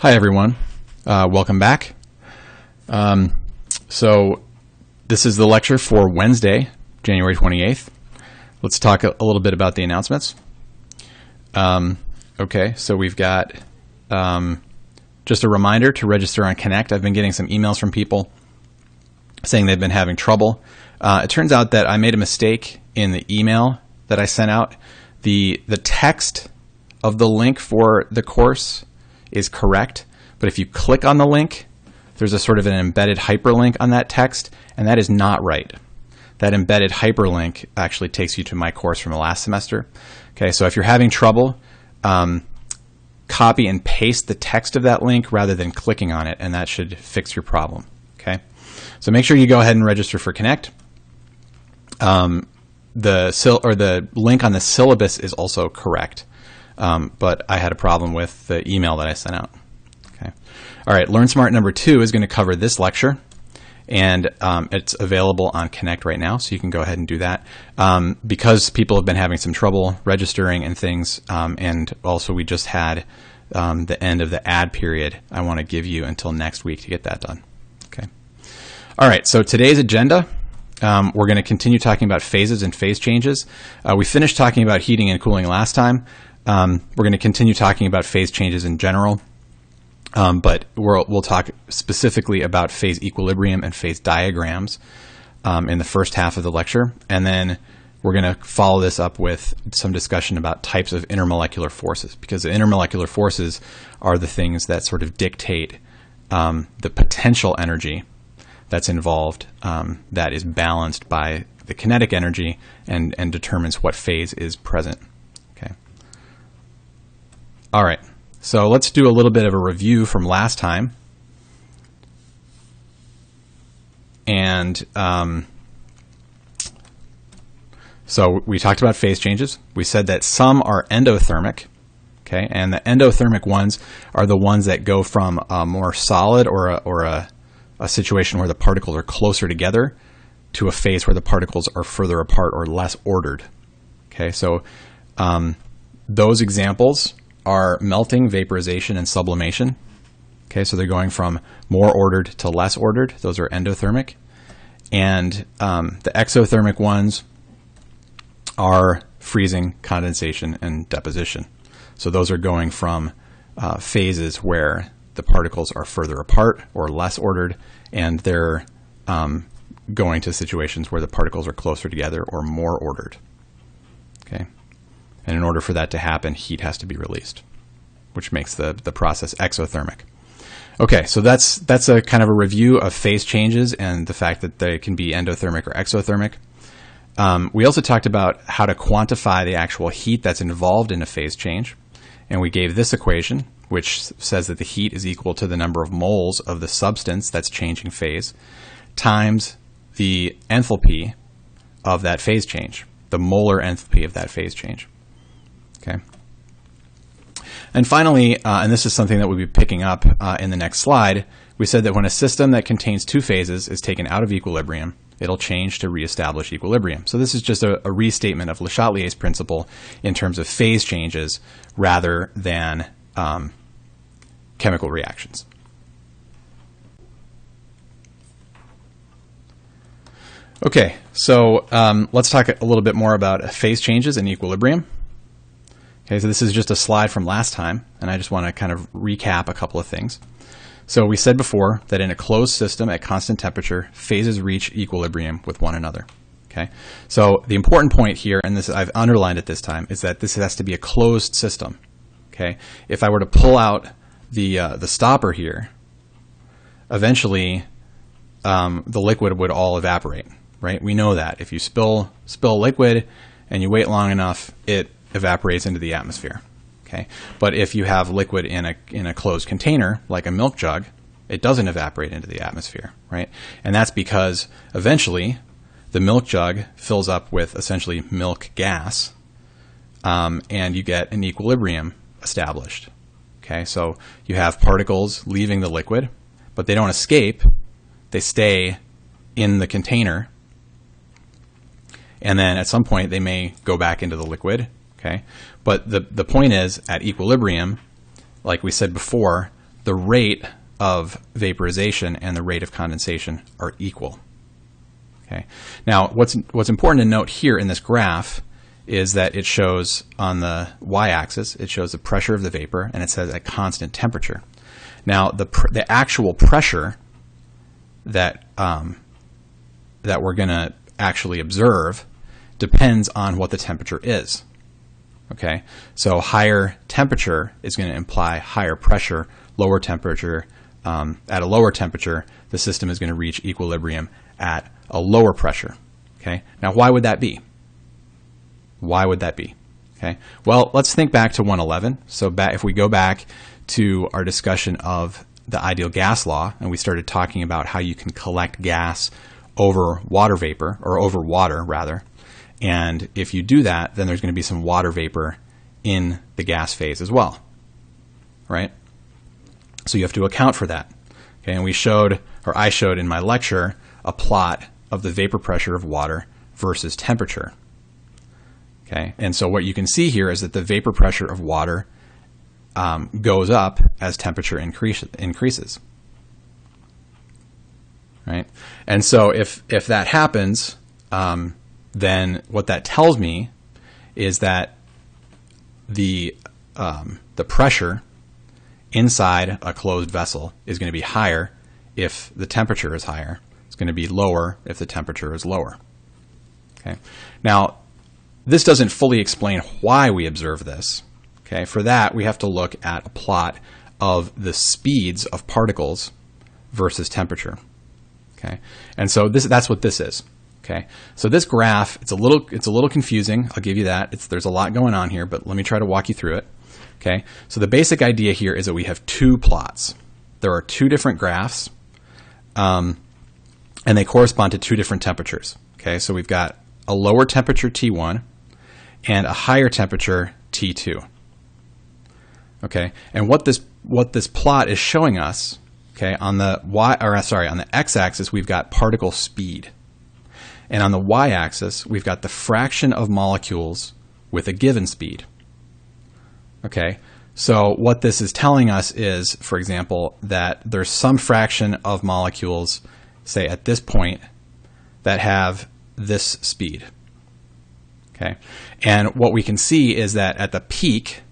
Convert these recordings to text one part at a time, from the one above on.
Hi everyone, welcome back. So this is the lecture for Wednesday, January 28th. Let's talk a little bit about the announcements. Okay, so we've got just a reminder to register on Connect. I've been getting some emails from people saying they've been having trouble. It turns out that I made a mistake in the email that I sent out. The text of the link for the course is correct, but if you click on the link, there's a sort of an embedded hyperlink on that text, and that is not right. That embedded hyperlink actually takes you to my course from the last semester. Okay, so if you're having trouble, copy and paste the text of that link rather than clicking on it, and that should fix your problem. Okay, so make sure you go ahead and register for Connect. The link on the syllabus is also correct, but I had a problem with the email that I sent out. Okay, all right. Learn Smart number 2 is going to cover this lecture, and it's available on Connect right now, so you can go ahead and do that. Because people have been having some trouble registering and things, and also we just had the end of the ad period, I want to give you until next week to get that done. Okay. All right. So today's agenda. We're going to continue talking about phases and phase changes. We finished talking about heating and cooling last time. We're going to continue talking about phase changes in general, but we'll talk specifically about phase equilibrium and phase diagrams in the first half of the lecture, and then we're going to follow this up with some discussion about types of intermolecular forces, because the intermolecular forces are the things that sort of dictate the potential energy that's involved, that is balanced by the kinetic energy and determines what phase is present. Okay. All right, so let's do a little bit of a review from last time. And so we talked about phase changes. We said that some are endothermic, okay, and the endothermic ones are the ones that go from a more solid or a situation where the particles are closer together to a phase where the particles are further apart or less ordered. Okay, so those examples are melting, vaporization, and sublimation. Okay, so they're going from more ordered to less ordered. Those are endothermic. And the exothermic ones are freezing, condensation, and deposition. So those are going from phases where the particles are further apart or less ordered, and they're going to situations where the particles are closer together or more ordered. Okay, and in order for that to happen, heat has to be released, which makes the process exothermic. Okay, so that's a kind of a review of phase changes and the fact that they can be endothermic or exothermic. We also talked about how to quantify the actual heat that's involved in a phase change, and we gave this equation, which says that the heat is equal to the number of moles of the substance that's changing phase times the enthalpy of that phase change, the molar enthalpy of that phase change. Okay. And finally, and this is something that we'll be picking up in the next slide, we said that when a system that contains two phases is taken out of equilibrium, it'll change to reestablish equilibrium. So this is just a restatement of Le Chatelier's principle in terms of phase changes rather than chemical reactions. Okay, so let's talk a little bit more about phase changes and equilibrium. Okay, so this is just a slide from last time, and I just want to kind of recap a couple of things. So we said before that in a closed system at constant temperature, phases reach equilibrium with one another. Okay, so the important point here, and this I've underlined it this time, is that this has to be a closed system. Okay, if I were to pull out the stopper here, eventually the liquid would all evaporate, right? We know that if you spill liquid and you wait long enough, it evaporates into the atmosphere. Okay, but if you have liquid in a closed container like a milk jug, it doesn't evaporate into the atmosphere, right? And that's because eventually the milk jug fills up with essentially milk gas, and you get an equilibrium established. Okay, so you have particles leaving the liquid, but they don't escape. They stay in the container, and then at some point they may go back into the liquid. Okay, but the point is, at equilibrium, like we said before, the rate of vaporization and the rate of condensation are equal. Okay. Now, what's important to note here in this graph is that it shows on the y-axis, it shows the pressure of the vapor, and it says at constant temperature. Now, the actual pressure that we're going to actually observe depends on what the temperature is. Okay, so higher temperature is going to imply higher pressure. Lower temperature, at a lower temperature, the system is going to reach equilibrium at a lower pressure. Okay, now why would that be? Why would that be? Okay, well, let's think back to 111. So if we go back to our discussion of the ideal gas law, and we started talking about how you can collect gas over water vapor, or over water rather, and if you do that, then there's going to be some water vapor in the gas phase as well, right? So you have to account for that. Okay, and we showed, or I showed in my lecture, a plot of the vapor pressure of water versus temperature. Okay, and so what you can see here is that the vapor pressure of water goes up as temperature increases. Right, and so if that happens, then what that tells me is that the pressure inside a closed vessel is going to be higher if the temperature is higher. It's going to be lower if the temperature is lower. Okay. Now, this doesn't fully explain why we observe this. Okay. For that, we have to look at a plot of the speeds of particles versus temperature. Okay. And so that's what this is. Okay. So this graph, it's a little confusing. I'll give you that. There's a lot going on here, but let me try to walk you through it. Okay. So the basic idea here is that we have two plots. There are two different graphs, and they correspond to two different temperatures. Okay. So we've got a lower temperature T1 and a higher temperature T2. Okay. And what this plot is showing us, okay, on the x-axis we've got particle speed. And on the y-axis, we've got the fraction of molecules with a given speed. Okay, so what this is telling us is, for example, that there's some fraction of molecules, say at this point, that have this speed. Okay, and what we can see is that at the peak,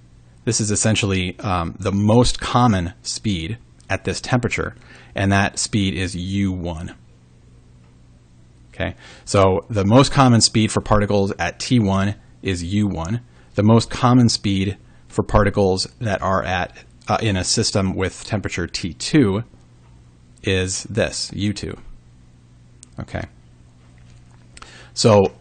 this is essentially the most common speed at this temperature, and that speed is U1. Okay, so the most common speed for particles at T1 is U1. The most common speed for particles that are at in a system with temperature T2 is this, U2. Okay. So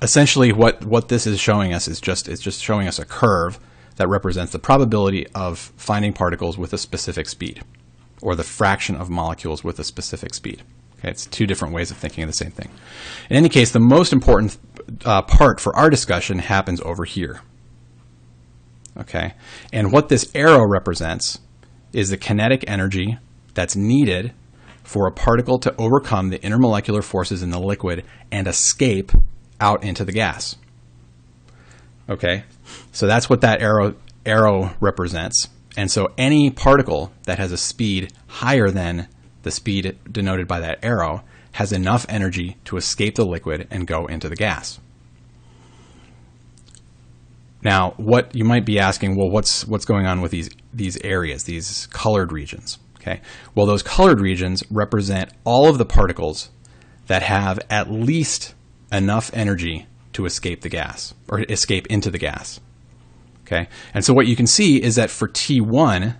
essentially what this is showing us is it's just showing us a curve that represents the probability of finding particles with a specific speed, or the fraction of molecules with a specific speed. Okay, it's two different ways of thinking of the same thing. In any case, the most important part for our discussion happens over here. Okay, and what this arrow represents is the kinetic energy that's needed for a particle to overcome the intermolecular forces in the liquid and escape out into the gas. Okay, so that's what that arrow represents. And so any particle that has a speed higher than the speed denoted by that arrow has enough energy to escape the liquid and go into the gas. Now, what you might be asking, well, what's going on with these areas, these colored regions? Okay, well, those colored regions represent all of the particles that have at least enough energy to escape the gas, or escape into the gas. Okay, and so what you can see is that for T1,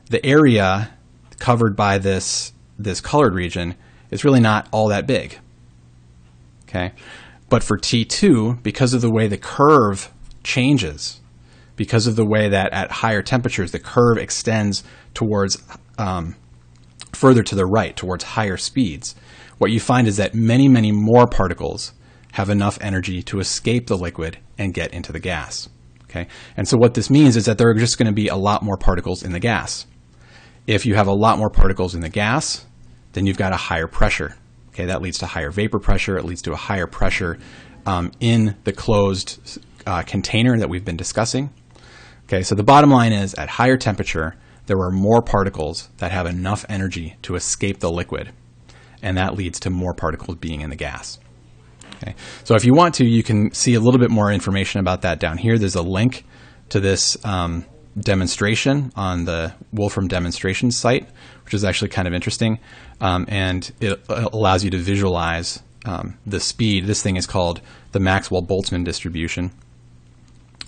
the area covered by this colored region is really not all that big. Okay, but for T2, because of the way the curve changes, because of the way that at higher temperatures the curve extends towards further to the right, towards higher speeds, what you find is that many, many more particles have enough energy to escape the liquid and get into the gas. Okay, and so what this means is that there are just going to be a lot more particles in the gas. If you have a lot more particles in the gas, then you've got a higher pressure. Okay, that leads to higher vapor pressure. It leads to a higher pressure in the closed container that we've been discussing. Okay, so the bottom line is at higher temperature, there are more particles that have enough energy to escape the liquid, and that leads to more particles being in the gas. Okay. So if you want to, you can see a little bit more information about that down here. There's a link to this demonstration on the Wolfram demonstration site, which is actually kind of interesting, and it allows you to visualize the speed. This thing is called the Maxwell-Boltzmann distribution,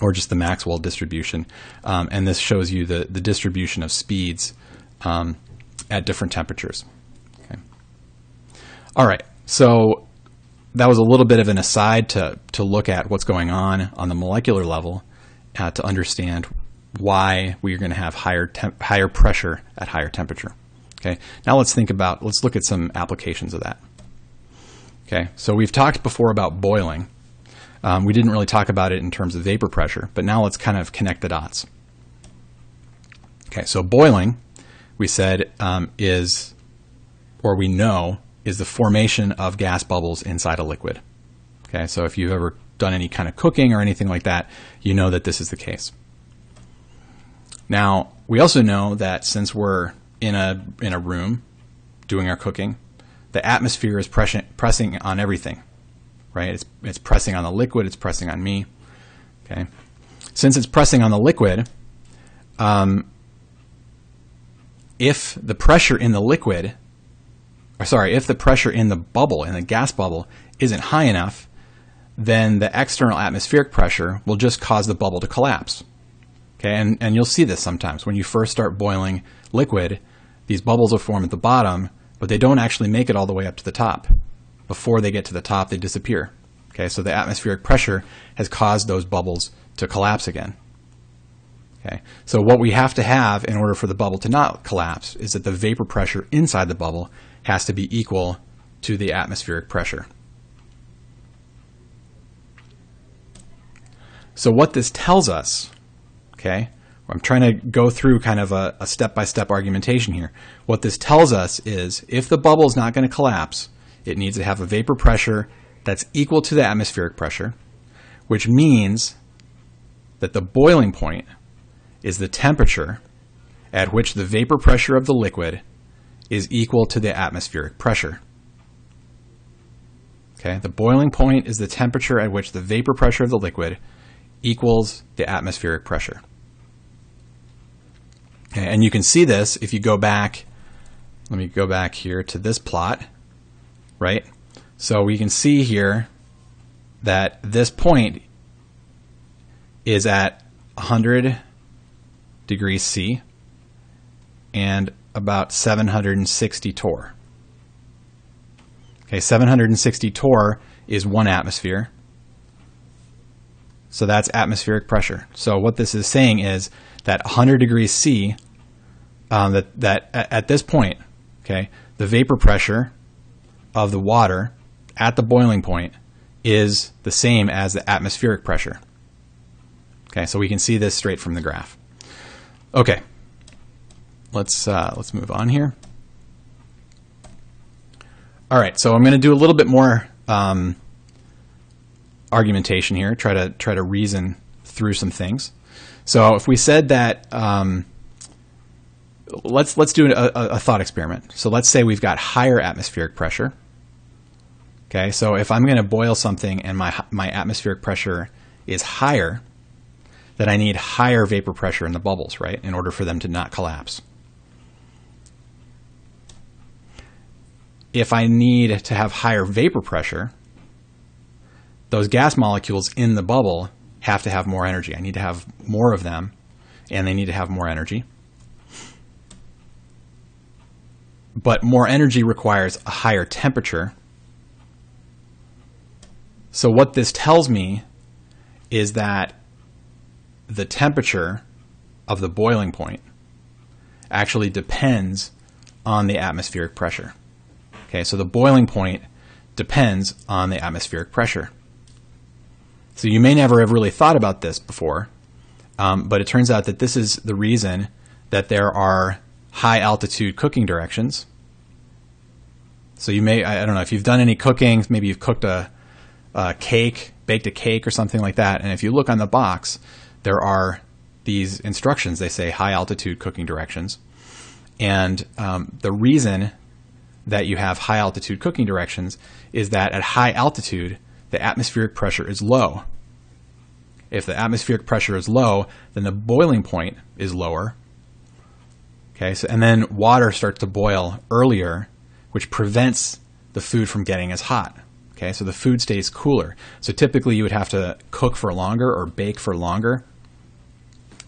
or just the Maxwell distribution, and this shows you the distribution of speeds at different temperatures. Okay. All right, so that was a little bit of an aside to look at what's going on the molecular level to understand why we're going to have higher pressure at higher temperature. Okay, now let's look at some applications of that. Okay, so we've talked before about boiling. We didn't really talk about it in terms of vapor pressure, but now let's kind of connect the dots. Okay, so boiling, we said, is the formation of gas bubbles inside a liquid. Okay, so if you've ever done any kind of cooking or anything like that, you know that this is the case. Now, we also know that since we're in a room doing our cooking, the atmosphere is pressing on everything, right? It's pressing on the liquid, it's pressing on me. Okay, since it's pressing on the liquid, if the pressure in the liquid, if the pressure in the bubble, in the gas bubble, isn't high enough, then the external atmospheric pressure will just cause the bubble to collapse. Okay, and you'll see this sometimes when you first start boiling liquid. These bubbles will form at the bottom, but they don't actually make it all the way up to the top. Before they get to the top, they disappear. Okay, so the atmospheric pressure has caused those bubbles to collapse again. Okay, so what we have to have in order for the bubble to not collapse is that the vapor pressure inside the bubble has to be equal to the atmospheric pressure. So what this tells us, okay, I'm trying to go through kind of a step-by-step argumentation here. What this tells us is if the bubble is not going to collapse, it needs to have a vapor pressure that's equal to the atmospheric pressure, which means that the boiling point is the temperature at which the vapor pressure of the liquid is equal to the atmospheric pressure. Okay, the boiling point is the temperature at which the vapor pressure of the liquid equals the atmospheric pressure. Okay, and you can see this if you go back, let me go back here to this plot, right? So we can see here that this point is at 100 degrees C and about 760 torr. Okay, 760 torr is 1 atmosphere. So that's atmospheric pressure. So what this is saying is that 100 degrees C, that at this point, okay, the vapor pressure of the water at the boiling point is the same as the atmospheric pressure. Okay, so we can see this straight from the graph. Okay, let's move on here. All right, so I'm going to do a little bit more argumentation here. Try to reason through some things. So if we said that, let's do a thought experiment. So let's say we've got higher atmospheric pressure. Okay, so if I'm going to boil something and my atmospheric pressure is higher, then I need higher vapor pressure in the bubbles, right, in order for them to not collapse. If I need to have higher vapor pressure, those gas molecules in the bubble have to have more energy. I need to have more of them, and they need to have more energy. But more energy requires a higher temperature. So what this tells me is that the temperature of the boiling point actually depends on the atmospheric pressure. Okay, so the boiling point depends on the atmospheric pressure. So you may never have really thought about this before, but it turns out that this is the reason that there are high altitude cooking directions. So you may, I don't know, if you've done any cooking, maybe you've cooked a cake, baked a cake or something like that, and if you look on the box, there are these instructions, they say high altitude cooking directions. And the reason that you have high altitude cooking directions is that at high altitude, the atmospheric pressure is low. If the atmospheric pressure is low, then the boiling point is lower. Okay, so, and then water starts to boil earlier, which prevents the food from getting as hot. Okay, so the food stays cooler. So typically you would have to cook for longer or bake for longer.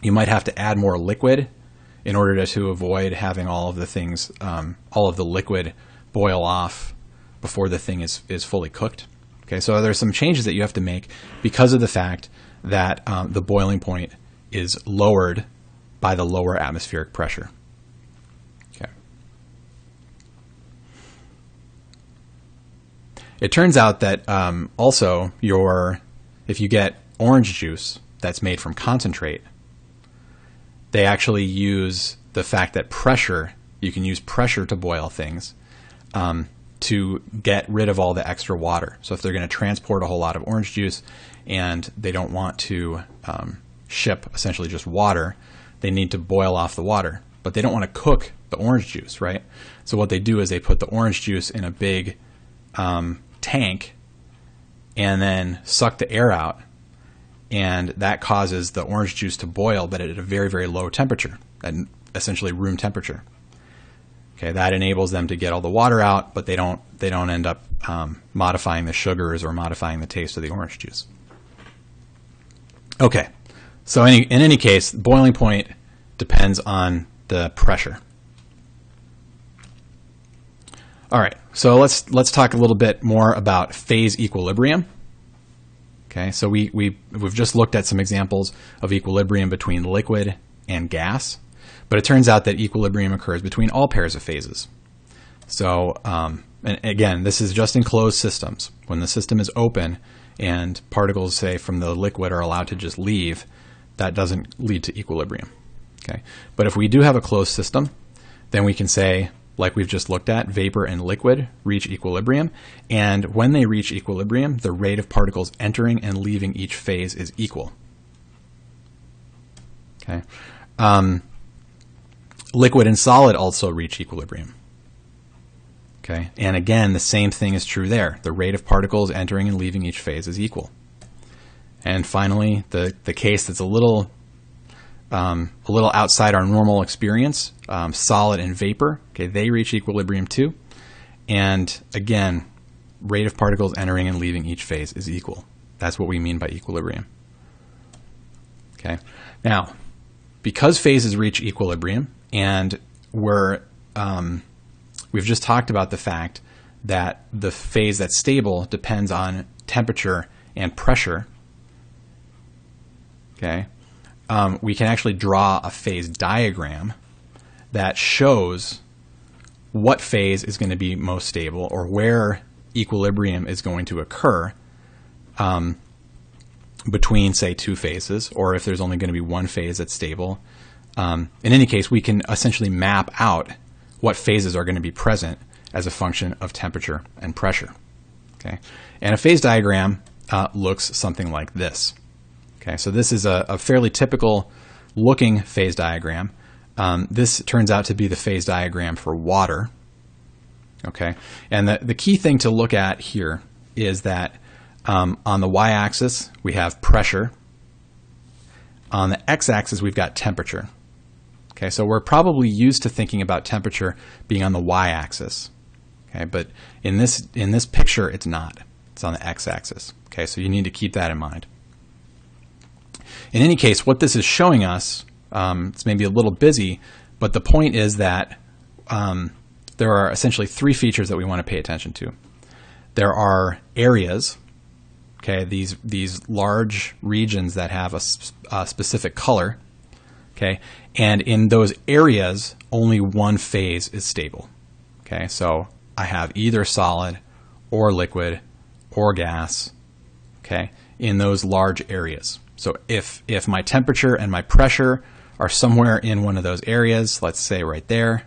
You might have to add more liquid in order to avoid having all of the things, all of the liquid boil off before the thing is fully cooked. Okay, so there's some changes that you have to make because of the fact that the boiling point is lowered by the lower atmospheric pressure. Okay. It turns out that also if you get orange juice that's made from concentrate, they actually use the fact that you can use pressure to boil things to get rid of all the extra water. So if they're going to transport a whole lot of orange juice and they don't want to ship essentially just water, they need to boil off the water. But they don't want to cook the orange juice, right? So what they do is they put the orange juice in a big tank and then suck the air out, and that causes the orange juice to boil, but at a very, very low temperature, at essentially room temperature. Okay, that enables them to get all the water out, but they don't end up modifying the sugars or modifying the taste of the orange juice. Okay, so in any case, boiling point depends on the pressure. All right, so let's talk a little bit more about phase equilibrium. Okay, so we've just looked at some examples of equilibrium between liquid and gas, but it turns out that equilibrium occurs between all pairs of phases. So, and again, this is just in closed systems. When the system is open and particles, say, from the liquid are allowed to just leave, that doesn't lead to equilibrium. Okay, but if we do have a closed system, then we can say, like we've just looked at, vapor and liquid reach equilibrium, and when they reach equilibrium, the rate of particles entering and leaving each phase is equal. Okay, liquid and solid also reach equilibrium. Okay, and again, the same thing is true there. The rate of particles entering and leaving each phase is equal. And finally, the case that's a little outside our normal experience, solid and vapor, okay, they reach equilibrium too. And again, rate of particles entering and leaving each phase is equal. That's what we mean by equilibrium. Okay, now, because phases reach equilibrium, and we've just talked about the fact that the phase that's stable depends on temperature and pressure, okay, we can actually draw a phase diagram that shows what phase is going to be most stable or where equilibrium is going to occur between, say, two phases, or if there's only going to be one phase that's stable. In any case, we can essentially map out what phases are going to be present as a function of temperature and pressure. Okay, and a phase diagram looks something like this. Okay, so this is a fairly typical looking phase diagram. This turns out to be the phase diagram for water. Okay, and the key thing to look at here is that on the y-axis we have pressure. On the x-axis we've got temperature. Okay, so we're probably used to thinking about temperature being on the y-axis. Okay, but in this picture it's not. It's on the x-axis. Okay, so you need to keep that in mind. In any case, what this is showing us, it's maybe a little busy, but the point is that there are essentially three features that we want to pay attention to. There are areas, okay, these large regions that have a specific color, okay, and in those areas, only one phase is stable. Okay, so I have either solid or liquid or gas, okay, in those large areas. So if my temperature and my pressure are somewhere in one of those areas, let's say right there,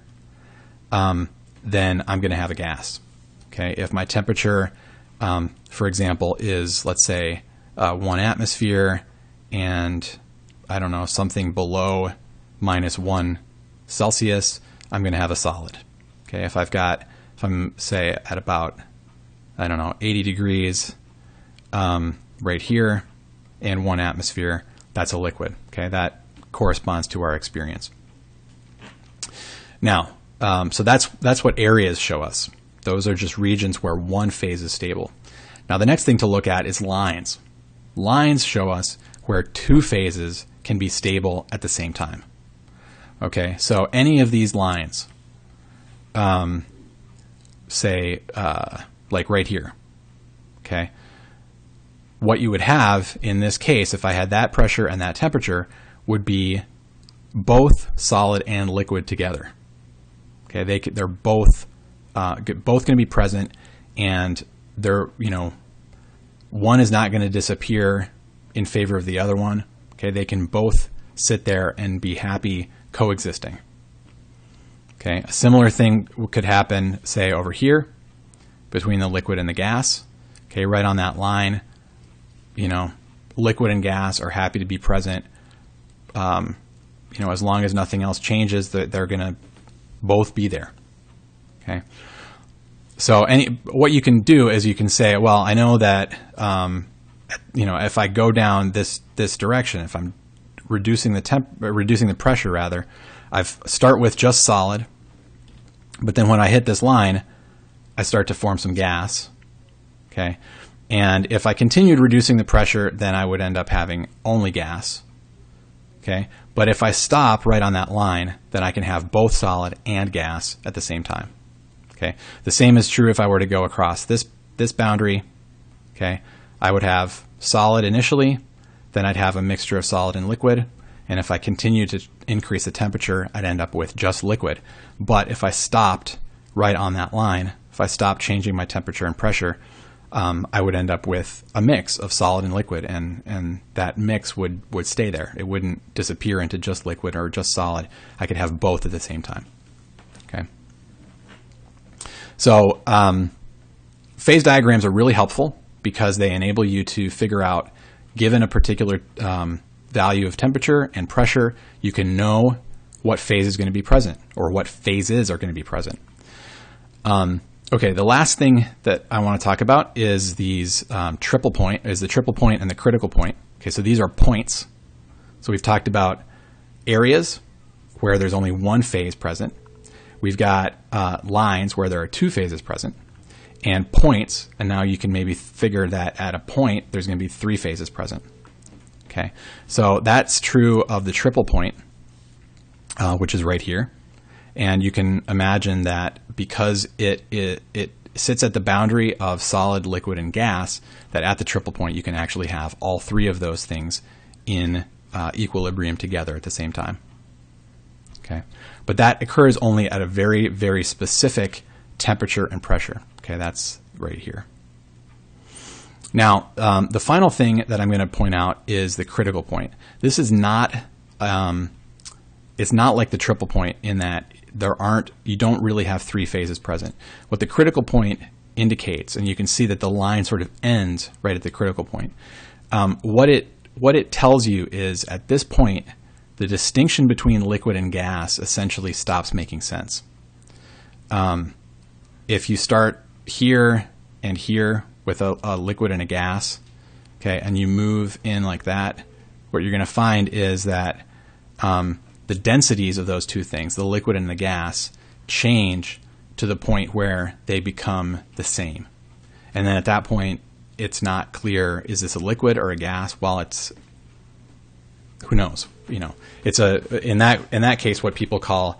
then I'm going to have a gas. Okay, if my temperature, for example, is, let's say, 1 atmosphere and I don't know, something below -1 Celsius, I'm going to have a solid. Okay, if I'm say at about, I don't know, 80 degrees right here and 1 atmosphere, that's a liquid. Okay, that corresponds to our experience. Now, so that's what areas show us. Those are just regions where one phase is stable. Now, the next thing to look at is lines. Lines show us where two phases can be stable at the same time. Okay, so any of these lines, say like right here, okay, what you would have in this case, if I had that pressure and that temperature, would be both solid and liquid together. Okay, they're both going to be present, and they're, you know, one is not going to disappear in favor of the other one. Okay, they can both sit there and be happy coexisting. Okay, a similar thing could happen, say, over here between the liquid and the gas. Okay, right on that line, you know, liquid and gas are happy to be present. You know, as long as nothing else changes, they're going to both be there. Okay, so what you can do is you can say, well, I know that you know, if I go down this direction, if I'm reducing the pressure rather, I start with just solid, but then when I hit this line, I start to form some gas. Okay, and if I continued reducing the pressure, then I would end up having only gas. Okay, but if I stop right on that line, then I can have both solid and gas at the same time. Okay, the same is true if I were to go across this boundary. Okay, I would have solid initially, then I'd have a mixture of solid and liquid, and if I continue to increase the temperature, I'd end up with just liquid. But if I stopped right on that line, if I stopped changing my temperature and pressure, I would end up with a mix of solid and liquid, and that mix would stay there. It wouldn't disappear into just liquid or just solid. I could have both at the same time. Okay. So phase diagrams are really helpful because they enable you to figure out, given a particular value of temperature and pressure, you can know what phase is going to be present or what phases are going to be present. Okay, the last thing that I want to talk about is these the triple point and the critical point. Okay, so these are points. So we've talked about areas where there's only one phase present. We've got lines where there are two phases present, and points, and now you can maybe figure that at a point there's going to be three phases present. Okay, so that's true of the triple point, which is right here. And you can imagine that because it sits at the boundary of solid, liquid, and gas, that at the triple point you can actually have all three of those things in equilibrium together at the same time. Okay, but that occurs only at a very, very specific temperature and pressure. Okay, that's right here. Now, the final thing that I'm going to point out is the critical point. This is not, it's not like the triple point in that you don't really have three phases present. What the critical point indicates, and you can see that the line sort of ends right at the critical point. What it tells you is at this point, the distinction between liquid and gas essentially stops making sense. If you start here and here with a liquid and a gas, okay, and you move in like that, what you're going to find is that the densities of those two things, the liquid and the gas, change to the point where they become the same. And then at that point, it's not clear, is this a liquid or a gas? Well, it's, who knows? You know, it's in that case, what people call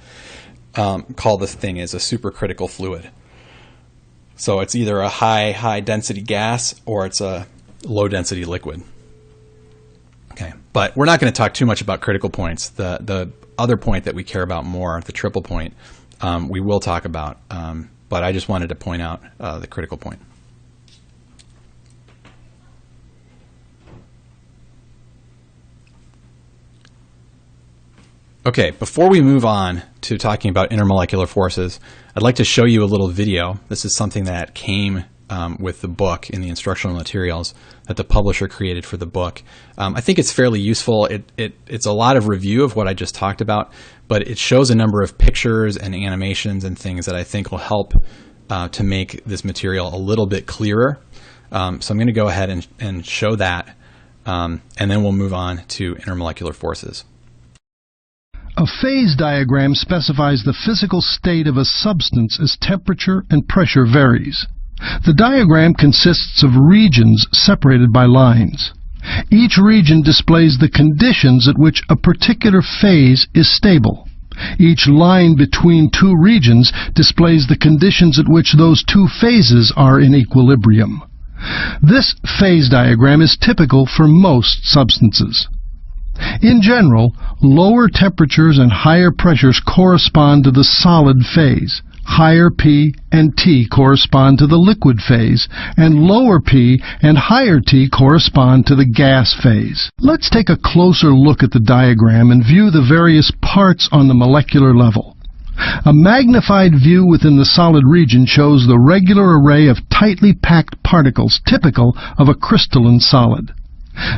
this thing is a supercritical fluid. So it's either a high density gas or it's a low density liquid. Okay, but we're not going to talk too much about critical points. The other point that we care about more, the triple point, we will talk about, but I just wanted to point out the critical point. Okay, before we move on to talking about intermolecular forces, I'd like to show you a little video. This is something that came with the book in the instructional materials that the publisher created for the book. I think it's fairly useful. It's a lot of review of what I just talked about, but it shows a number of pictures and animations and things that I think will help to make this material a little bit clearer. So I'm going to go ahead and show that, and then we'll move on to intermolecular forces. A phase diagram specifies the physical state of a substance as temperature and pressure varies. The diagram consists of regions separated by lines. Each region displays the conditions at which a particular phase is stable. Each line between two regions displays the conditions at which those two phases are in equilibrium. This phase diagram is typical for most substances. In general, lower temperatures and higher pressures correspond to the solid phase. Higher P and T correspond to the liquid phase, and lower P and higher T correspond to the gas phase. Let's take a closer look at the diagram and view the various parts on the molecular level. A magnified view within the solid region shows the regular array of tightly packed particles typical of a crystalline solid.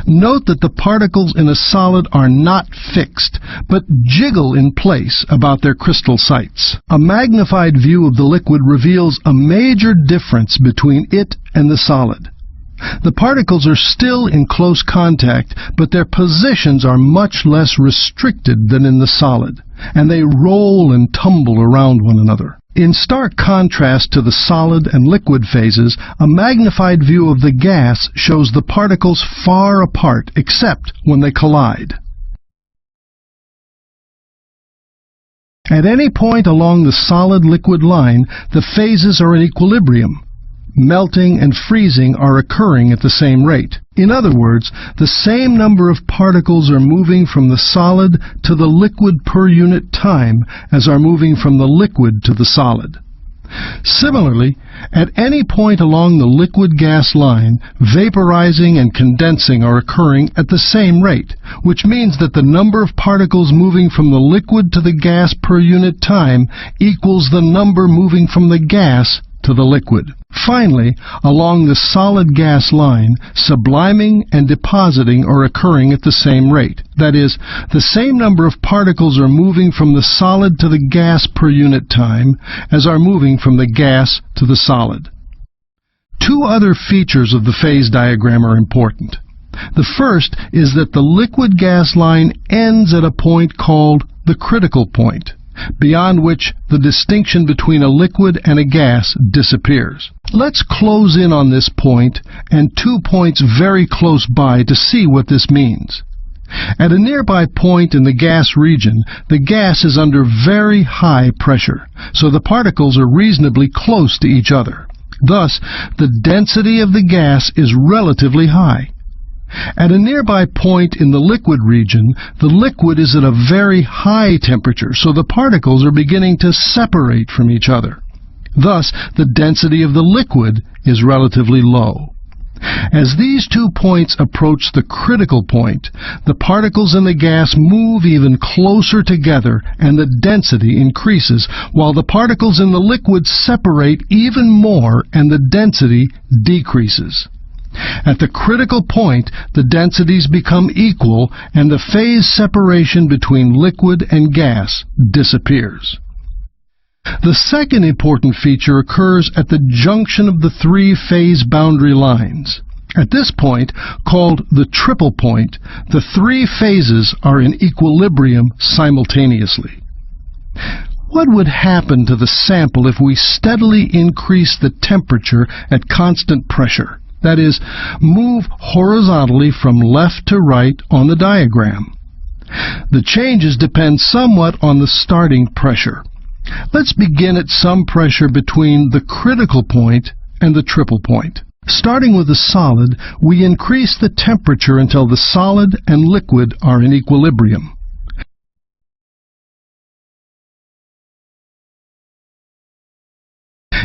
Note that the particles in a solid are not fixed, but jiggle in place about their crystal sites. A magnified view of the liquid reveals a major difference between it and the solid. The particles are still in close contact, but their positions are much less restricted than in the solid, and they roll and tumble around one another. In stark contrast to the solid and liquid phases, a magnified view of the gas shows the particles far apart except when they collide. At any point along the solid-liquid line, the phases are in equilibrium. Melting and freezing are occurring at the same rate. In other words, the same number of particles are moving from the solid to the liquid per unit time as are moving from the liquid to the solid. Similarly, at any point along the liquid-gas line, vaporizing and condensing are occurring at the same rate, which means that the number of particles moving from the liquid to the gas per unit time equals the number moving from the gas to the liquid. Finally, along the solid-gas line, subliming and depositing are occurring at the same rate. That is, the same number of particles are moving from the solid to the gas per unit time as are moving from the gas to the solid. Two other features of the phase diagram are important. The first is that the liquid-gas line ends at a point called the critical point, beyond which the distinction between a liquid and a gas disappears. Let's close in on this point and 2 points very close by to see what this means. At a nearby point in the gas region, the gas is under very high pressure, so the particles are reasonably close to each other. Thus, the density of the gas is relatively high. At a nearby point in the liquid region, the liquid is at a very high temperature, so the particles are beginning to separate from each other. Thus, the density of the liquid is relatively low. As these 2 points approach the critical point, the particles in the gas move even closer together and the density increases, while the particles in the liquid separate even more and the density decreases. At the critical point, the densities become equal and the phase separation between liquid and gas disappears. The second important feature occurs at the junction of the 3 phase boundary lines. At this point, called the triple point, the 3 phases are in equilibrium simultaneously. What would happen to the sample if we steadily increase the temperature at constant pressure? That is, move horizontally from left to right on the diagram. The changes depend somewhat on the starting pressure. Let's begin at some pressure between the critical point and the triple point. Starting with the solid, we increase the temperature until the solid and liquid are in equilibrium.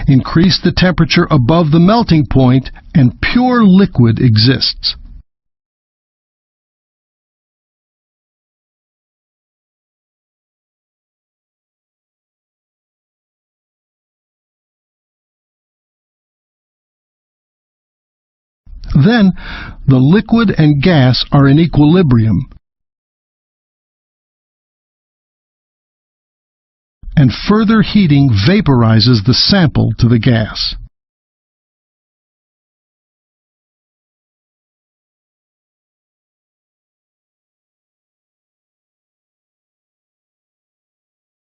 Increase the temperature above the melting point, and pure liquid exists. Then, the liquid and gas are in equilibrium, and further heating vaporizes the sample to the gas.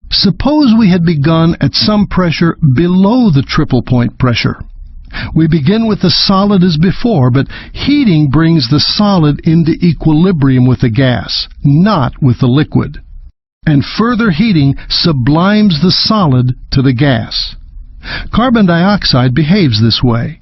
Suppose we had begun at some pressure below the triple point pressure. We begin with the solid as before, but heating brings the solid into equilibrium with the gas, not with the liquid. And further heating sublimes the solid to the gas. Carbon dioxide behaves this way.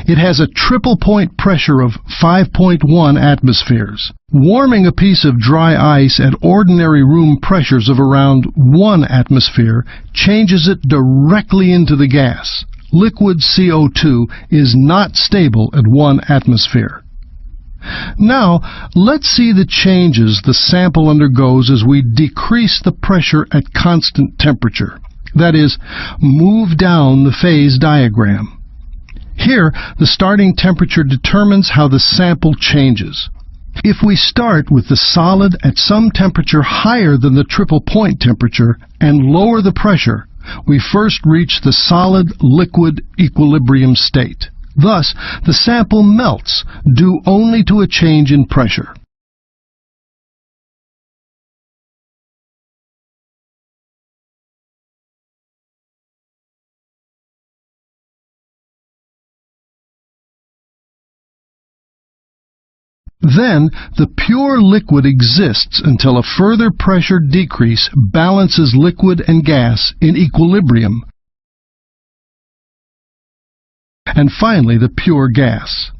It has a triple point pressure of 5.1 atmospheres. Warming a piece of dry ice at ordinary room pressures of around 1 atmosphere changes it directly into the gas. Liquid CO2 is not stable at 1 atmosphere. Now, let's see the changes the sample undergoes as we decrease the pressure at constant temperature. That is, move down the phase diagram. Here, the starting temperature determines how the sample changes. If we start with the solid at some temperature higher than the triple point temperature and lower the pressure, we first reach the solid-liquid equilibrium state. Thus, the sample melts due only to a change in pressure. Then, the pure liquid exists until a further pressure decrease balances liquid and gas in equilibrium. And finally, the pure gas.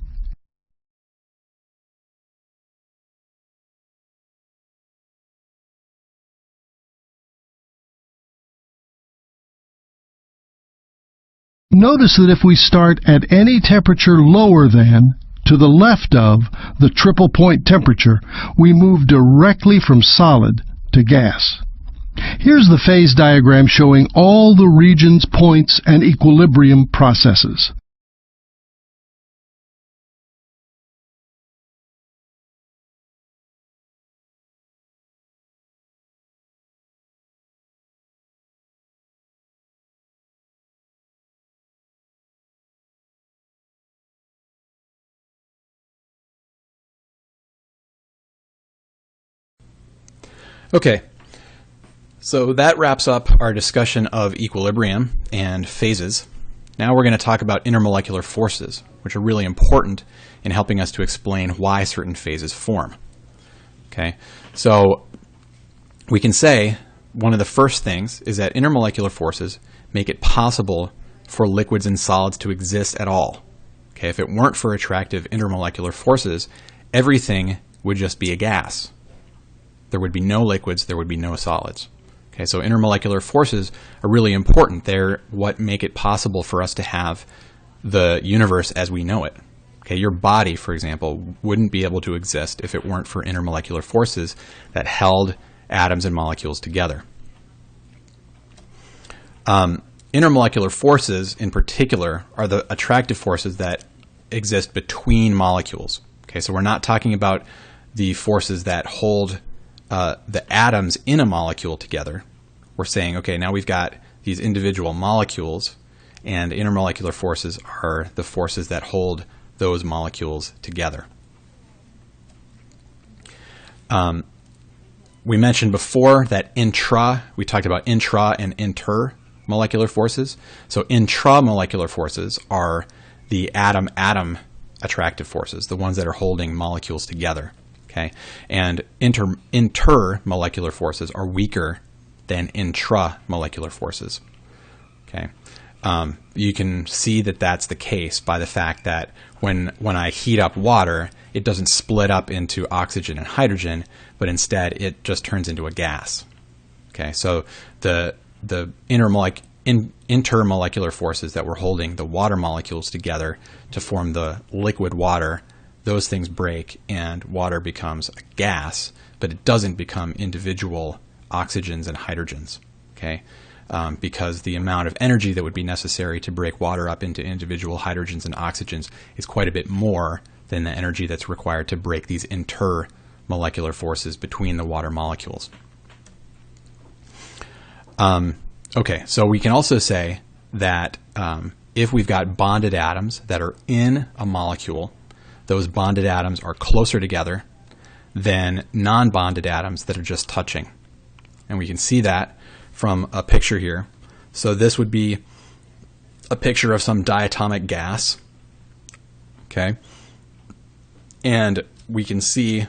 Notice that if we start at any temperature lower than, to the left of, the triple point temperature, we move directly from solid to gas. Here's the phase diagram showing all the regions, points, and equilibrium processes. Okay, so that wraps up our discussion of equilibrium and phases. Now we're going to talk about intermolecular forces, which are really important in helping us to explain why certain phases form. Okay, so we can say one of the first things is that intermolecular forces make it possible for liquids and solids to exist at all. Okay, if it weren't for attractive intermolecular forces, everything would just be a gas. There would be no liquids, there would be no solids. Okay, so intermolecular forces are really important. They're what make it possible for us to have the universe as we know it. Okay, your body, for example, wouldn't be able to exist if it weren't for intermolecular forces that held atoms and molecules together. Intermolecular forces, in particular, are the attractive forces that exist between molecules. Okay, so we're not talking about the forces that hold the atoms in a molecule together. We're saying, okay, now we've got these individual molecules, and intermolecular forces are the forces that hold those molecules together. We mentioned before that we talked about intra and intermolecular forces. So intramolecular forces are the atom-atom attractive forces, the ones that are holding molecules together. Okay, and intermolecular forces are weaker than intramolecular forces. Okay, you can see that that's the case by the fact that when I heat up water, it doesn't split up into oxygen and hydrogen, but instead it just turns into a gas. Okay, so the intermolecular forces that were holding the water molecules together to form the liquid water, those things break and water becomes a gas, but it doesn't become individual oxygens and hydrogens, okay? Because the amount of energy that would be necessary to break water up into individual hydrogens and oxygens is quite a bit more than the energy that's required to break these intermolecular forces between the water molecules. Okay, so we can also say that if we've got bonded atoms that are in a molecule, those bonded atoms are closer together than non-bonded atoms that are just touching. And we can see that from a picture here. So this would be a picture of some diatomic gas. Okay. And we can see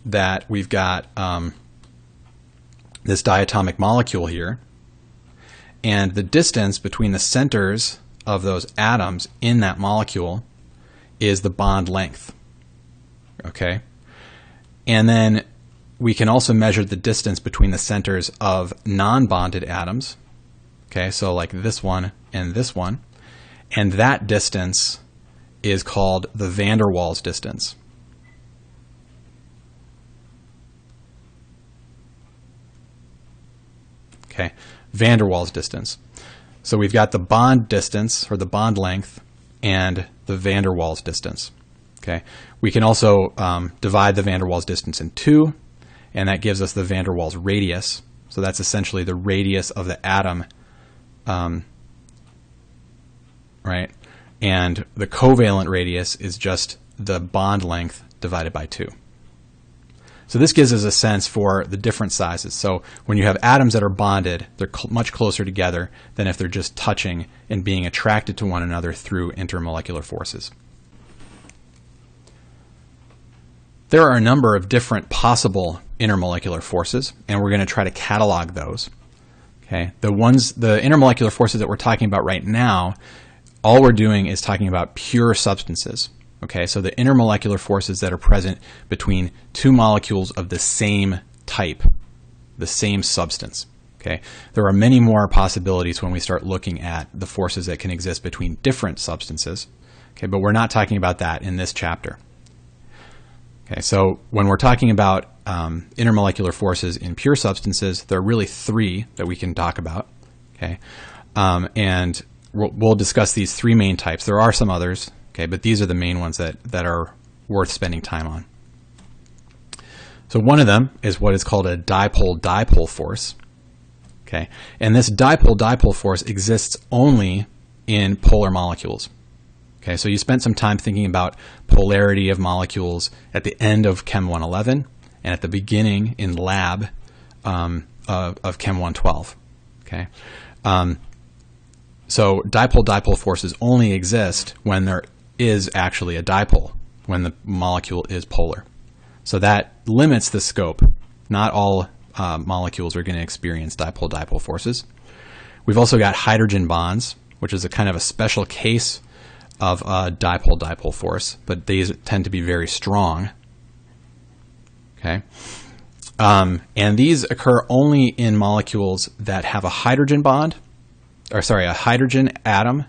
that we've got this diatomic molecule here. And the distance between the centers of those atoms in that molecule is the bond length. Okay. And then we can also measure the distance between the centers of non-bonded atoms. Okay, so like this one and this one. And that distance is called the van der Waals distance. Okay, van der Waals distance. So we've got the bond distance, or the bond length, and the van der Waals distance. Okay, we can also divide the van der Waals distance in two, and that gives us the van der Waals radius. So that's essentially the radius of the atom, right? And the covalent radius is just the bond length divided by 2. So this gives us a sense for the different sizes. So when you have atoms that are bonded, they're much closer together than if they're just touching and being attracted to one another through intermolecular forces. There are a number of different possible intermolecular forces, and we're going to try to catalog those. Okay, the intermolecular forces that we're talking about right now, all we're doing is talking about pure substances. Okay, so the intermolecular forces that are present between two molecules of the same type, the same substance. Okay, there are many more possibilities when we start looking at the forces that can exist between different substances. Okay, but we're not talking about that in this chapter. Okay, so when we're talking about intermolecular forces in pure substances, there are really 3 that we can talk about. Okay, and we'll discuss these 3 main types. There are some others, okay, but these are the main ones that are worth spending time on. So one of them is what is called a dipole-dipole force. Okay, and this dipole-dipole force exists only in polar molecules. Okay, so you spent some time thinking about polarity of molecules at the end of Chem 111 and at the beginning in lab of Chem 112. Okay, so dipole-dipole forces only exist when there is actually a dipole, when the molecule is polar. So that limits the scope. Not all molecules are going to experience dipole-dipole forces. We've also got hydrogen bonds, which is a kind of a special case of a dipole-dipole force, but these tend to be very strong. Okay, and these occur only in molecules that have a hydrogen bond, or sorry, a hydrogen atom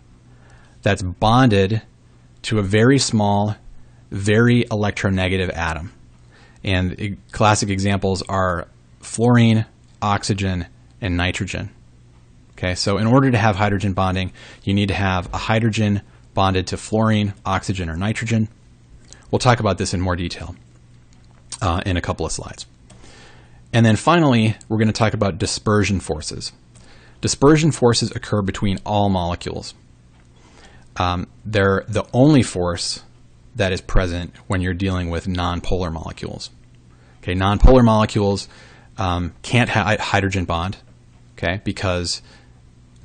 that's bonded to a very small, very electronegative atom. And classic examples are fluorine, oxygen, and nitrogen. Okay, so in order to have hydrogen bonding, you need to have a hydrogen bonded to fluorine, oxygen, or nitrogen. We'll talk about this in more detail in a couple of slides. And then finally, we're going to talk about dispersion forces. Dispersion forces occur between all molecules. They're the only force that is present when you're dealing with nonpolar molecules. Okay, nonpolar molecules can't have a hydrogen bond, okay, because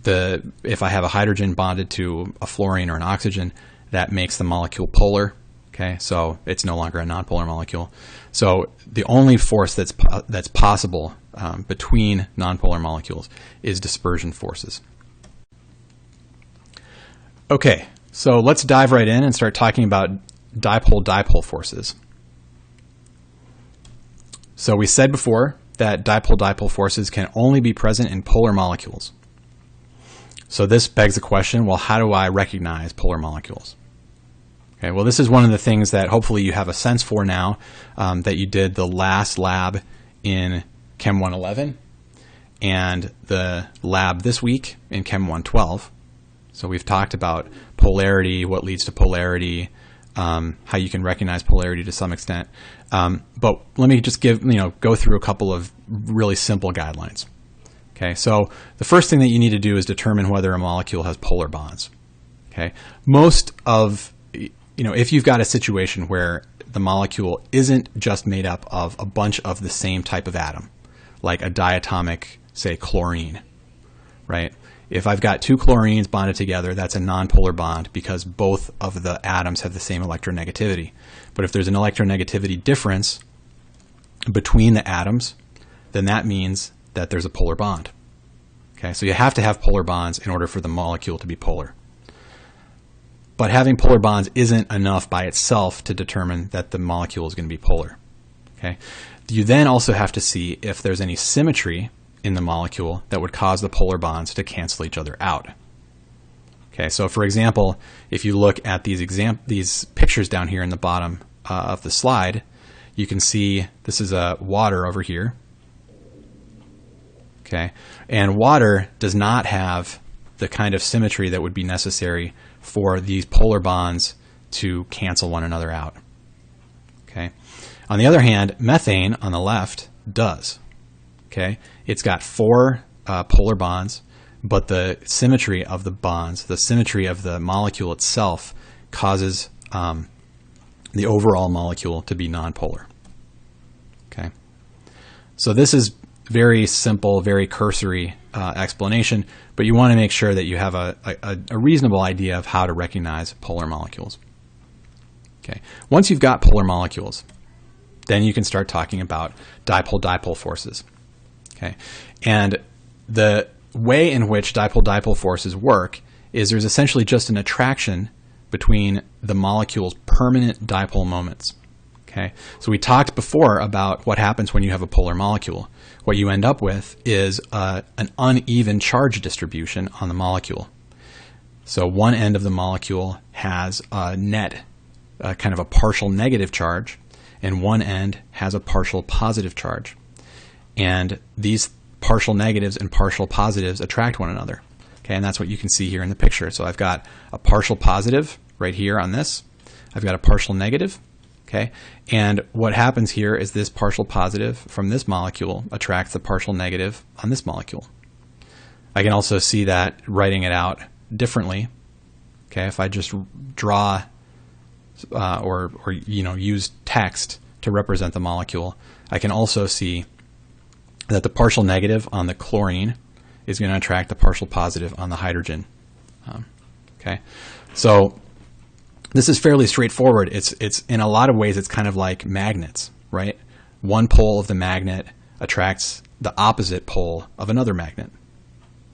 if I have a hydrogen bonded to a fluorine or an oxygen, that makes the molecule polar. Okay, so it's no longer a nonpolar molecule. So the only force that's possible between nonpolar molecules is dispersion forces. Okay, so let's dive right in and start talking about dipole-dipole forces. So we said before that dipole-dipole forces can only be present in polar molecules. So this begs the question, well, how do I recognize polar molecules? Okay, well, this is one of the things that hopefully you have a sense for now that you did the last lab in Chem 111 and the lab this week in Chem 112. So we've talked about polarity, what leads to polarity, how you can recognize polarity to some extent. But let me just go through a couple of really simple guidelines. Okay, so the first thing that you need to do is determine whether a molecule has polar bonds. Okay, most of, if you've got a situation where the molecule isn't just made up of a bunch of the same type of atom, like a diatomic, say, chlorine, right? If I've got two chlorines bonded together, that's a nonpolar bond because both of the atoms have the same electronegativity. But if there's an electronegativity difference between the atoms, then that means that there's a polar bond. Okay, so you have to have polar bonds in order for the molecule to be polar. But having polar bonds isn't enough by itself to determine that the molecule is going to be polar. Okay, you then also have to see if there's any symmetry in the molecule that would cause the polar bonds to cancel each other out. Okay, so for example, if you look at these pictures down here in the bottom of the slide, you can see this is water over here. Okay, and water does not have the kind of symmetry that would be necessary for these polar bonds to cancel one another out. Okay, on the other hand, methane on the left does. Okay, it's got 4 polar bonds, but the symmetry of the bonds, the symmetry of the molecule itself, causes the overall molecule to be nonpolar. Okay, so this is very simple, very cursory explanation, but you want to make sure that you have a reasonable idea of how to recognize polar molecules. Okay, once you've got polar molecules, then you can start talking about dipole-dipole forces. Okay, and the way in which dipole-dipole forces work is there's essentially just an attraction between the molecule's permanent dipole moments. Okay, so we talked before about what happens when you have a polar molecule. What you end up with is an uneven charge distribution on the molecule. So one end of the molecule has a net, kind of a partial negative charge, and one end has a partial positive charge. And these partial negatives and partial positives attract one another. Okay, and that's what you can see here in the picture. So I've got a partial positive right here on this. I've got a partial negative. Okay, and what happens here is this partial positive from this molecule attracts the partial negative on this molecule. I can also see that writing it out differently. Okay, if I just draw or use text to represent the molecule, I can also see that the partial negative on the chlorine is going to attract the partial positive on the hydrogen. Okay, so this is fairly straightforward. It's in a lot of ways it's kind of like magnets, right? One pole of the magnet attracts the opposite pole of another magnet.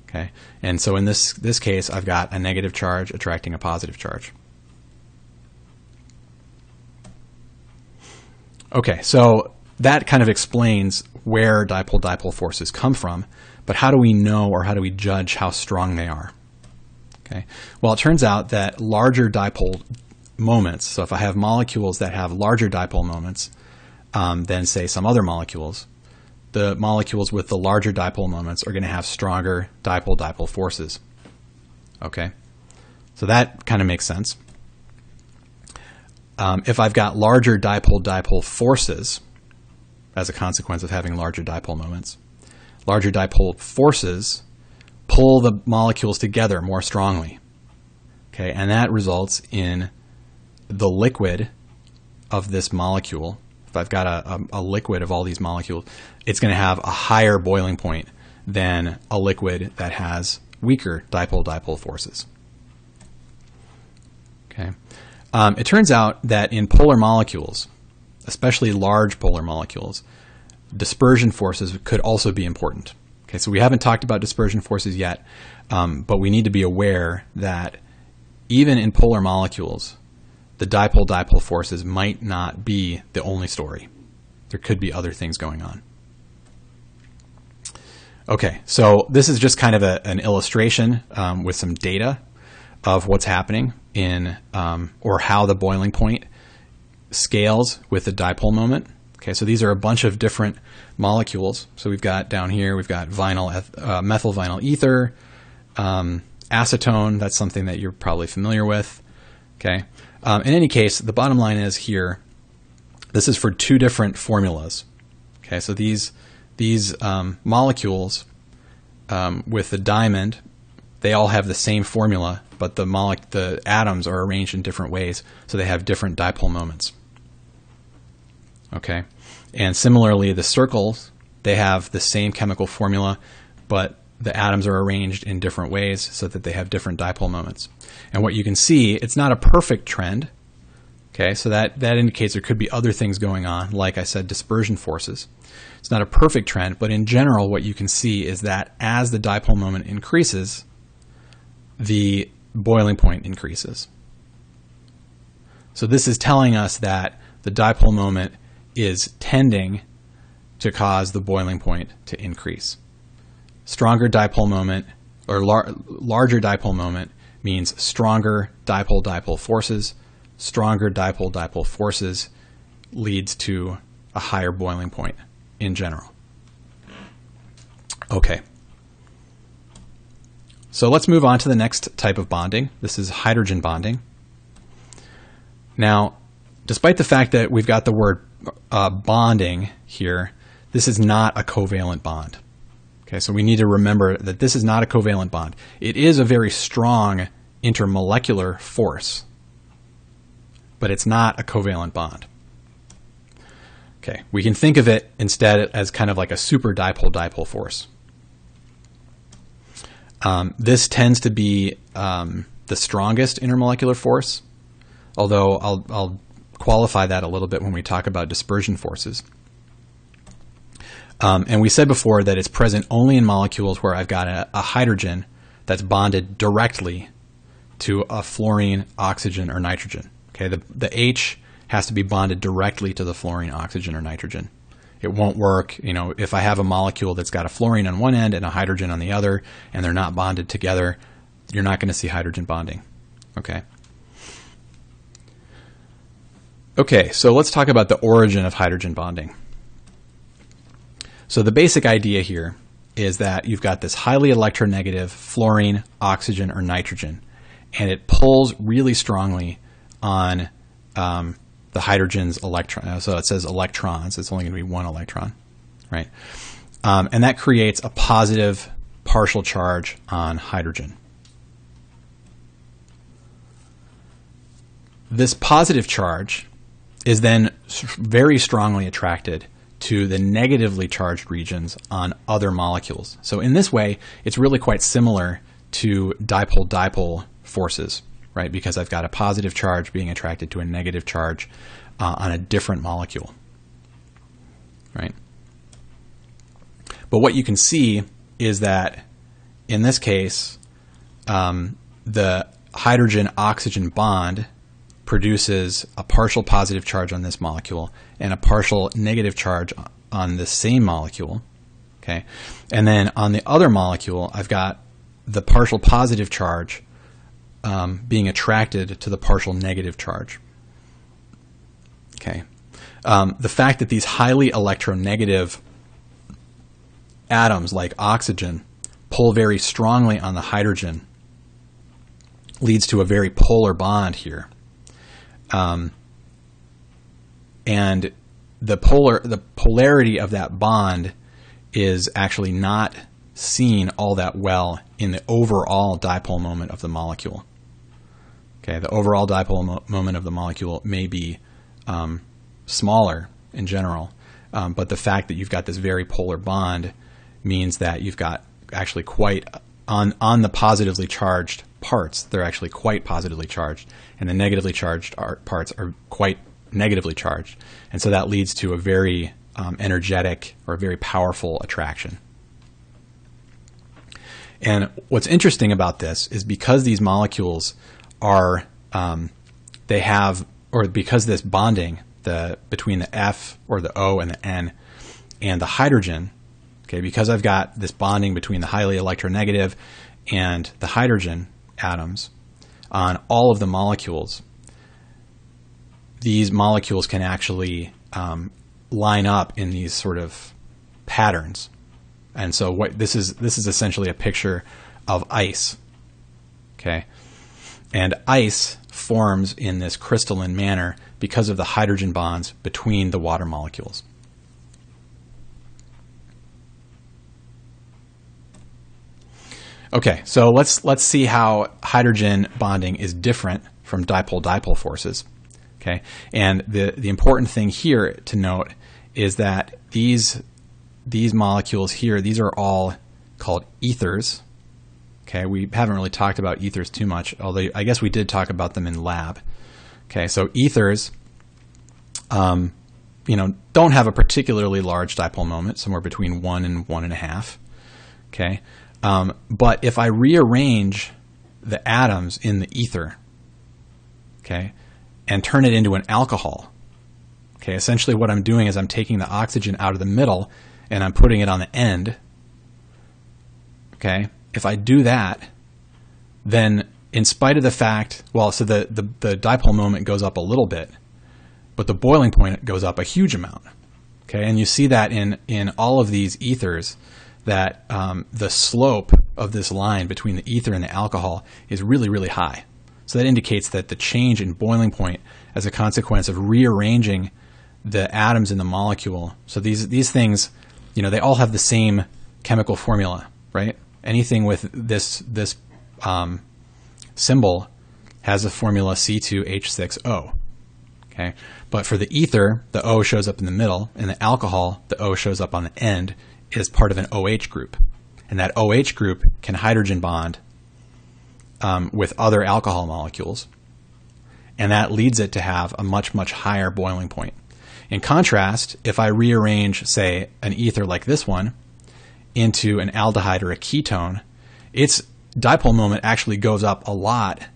Okay, and so in this case, I've got a negative charge attracting a positive charge. Okay, so that kind of explains where dipole-dipole forces come from, but how do we know or how do we judge how strong they are? Okay, well, it turns out that larger dipole moments, so if I have molecules that have larger dipole moments than, say, some other molecules, the molecules with the larger dipole moments are going to have stronger dipole-dipole forces. Okay, so that kind of makes sense. If I've got larger dipole-dipole forces as a consequence of having larger dipole moments, larger dipole forces pull the molecules together more strongly. Okay, and that results in the liquid of this molecule. If I've got a liquid of all these molecules, it's going to have a higher boiling point than a liquid that has weaker dipole-dipole forces. Okay. It turns out that in polar molecules, especially large polar molecules, dispersion forces could also be important. Okay, so we haven't talked about dispersion forces yet, but we need to be aware that even in polar molecules, the dipole-dipole forces might not be the only story. There could be other things going on. Okay, so this is just kind of an illustration with some data of what's happening in, or how the boiling point scales with the dipole moment. Okay, so these are a bunch of different molecules. So we've got down here, we've got methyl vinyl ether, acetone, that's something that you're probably familiar with. Okay, In any case, the bottom line is here, this is for two different formulas. Okay, so these molecules with the diamond, they all have the same formula, but the atoms are arranged in different ways, so they have different dipole moments. Okay, and similarly, the circles, they have the same chemical formula, but the atoms are arranged in different ways so that they have different dipole moments. And what you can see, it's not a perfect trend. Okay, so that indicates there could be other things going on, like I said, dispersion forces. It's not a perfect trend, but in general, what you can see is that as the dipole moment increases, the boiling point increases. So this is telling us that the dipole moment is tending to cause the boiling point to increase. Stronger dipole moment, or larger dipole moment, means stronger dipole-dipole forces. Stronger dipole-dipole forces leads to a higher boiling point in general. Okay. So let's move on to the next type of bonding. This is hydrogen bonding. Now, despite the fact that we've got the word bonding here, this is not a covalent bond. Okay, so we need to remember that this is not a covalent bond. It is a very strong intermolecular force, but it's not a covalent bond. Okay, we can think of it instead as kind of like a super dipole-dipole force. This tends to be the strongest intermolecular force, although I'll qualify that a little bit when we talk about dispersion forces. And we said before that it's present only in molecules where I've got a hydrogen that's bonded directly to a fluorine, oxygen, or nitrogen. Okay, the H has to be bonded directly to the fluorine, oxygen, or nitrogen. It won't work, if I have a molecule that's got a fluorine on one end and a hydrogen on the other, and they're not bonded together, you're not going to see hydrogen bonding. Okay. Okay, so let's talk about the origin of hydrogen bonding. So the basic idea here is that you've got this highly electronegative fluorine, oxygen, or nitrogen, and it pulls really strongly on the hydrogen's electron. So it says electrons. It's only going to be one electron, right? And that creates a positive partial charge on hydrogen. This positive charge is then very strongly attracted to the negatively charged regions on other molecules. So in this way, it's really quite similar to dipole-dipole forces, right? Because I've got a positive charge being attracted to a negative charge on a different molecule, right? But what you can see is that in this case, the hydrogen-oxygen bond produces a partial positive charge on this molecule and a partial negative charge on the same molecule, okay? And then on the other molecule, I've got the partial positive charge being attracted to the partial negative charge, okay? The fact that these highly electronegative atoms like oxygen pull very strongly on the hydrogen leads to a very polar bond here. And the polarity of that bond is actually not seen all that well in the overall dipole moment of the molecule. Okay, the overall dipole moment of the molecule may be smaller in general, but the fact that you've got this very polar bond means that you've got actually quite, on the positively charged parts, they're actually quite positively charged, and the negatively charged parts are quite negatively charged. And so that leads to a very energetic or a very powerful attraction. And what's interesting about this is because these molecules are, because this bonding between the F or the O and the N and the hydrogen, okay, because I've got this bonding between the highly electronegative and the hydrogen atoms on all of the molecules, these molecules can actually line up in these sort of patterns. And so what this is essentially a picture of ice. Okay, and ice forms in this crystalline manner because of the hydrogen bonds between the water molecules. Okay, so let's see how hydrogen bonding is different from dipole-dipole forces. Okay, and the important thing here to note is that these molecules here, these are all called ethers. Okay, we haven't really talked about ethers too much, although I guess we did talk about them in lab. Okay, so ethers, don't have a particularly large dipole moment, somewhere between 1 and 1.5. Okay, but if I rearrange the atoms in the ether, okay, and turn it into an alcohol, okay, essentially what I'm doing is I'm taking the oxygen out of the middle and I'm putting it on the end. Okay, if I do that, then in spite of the fact, well, so the dipole moment goes up a little bit, but the boiling point goes up a huge amount. Okay, and you see that in all of these ethers, that the slope of this line between the ether and the alcohol is really, really high. So that indicates that the change in boiling point as a consequence of rearranging the atoms in the molecule. So these things, they all have the same chemical formula, right? Anything with this symbol has a formula C2H6O. Okay, but for the ether, the O shows up in the middle, and the alcohol, the O shows up on the end, is part of an OH group, and that OH group can hydrogen bond with other alcohol molecules, and that leads it to have a much, much higher boiling point. In contrast, if I rearrange, say, an ether like this one into an aldehyde or a ketone, its dipole moment actually goes up a lot,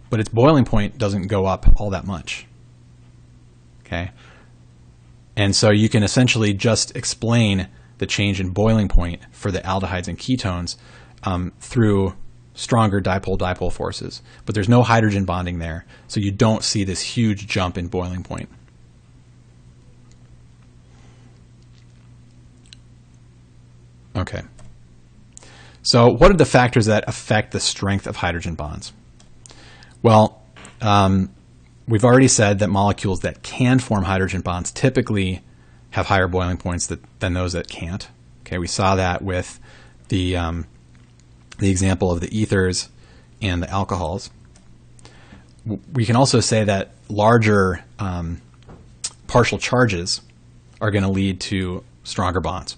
but its boiling point doesn't go up all that much. Okay? And so you can essentially just explain the change in boiling point for the aldehydes and ketones through stronger dipole-dipole forces. But there's no hydrogen bonding there, so you don't see this huge jump in boiling point. Okay. So what are the factors that affect the strength of hydrogen bonds? Well, we've already said that molecules that can form hydrogen bonds typically have higher boiling points than those that can't. Okay, we saw that with the example of the ethers and the alcohols. We can also say that larger partial charges are going to lead to stronger bonds.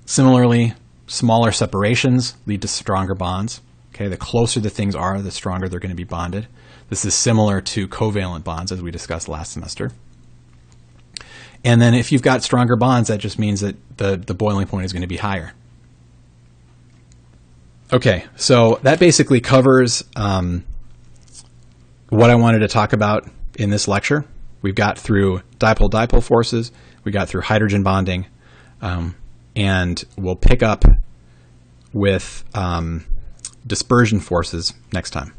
Similarly, smaller separations lead to stronger bonds. Okay, the closer the things are, the stronger they're going to be bonded. This is similar to covalent bonds, as we discussed last semester. And then if you've got stronger bonds, that just means that the boiling point is going to be higher. Okay, so that basically covers what I wanted to talk about in this lecture. We've got through dipole-dipole forces, we got through hydrogen bonding, and we'll pick up with dispersion forces next time.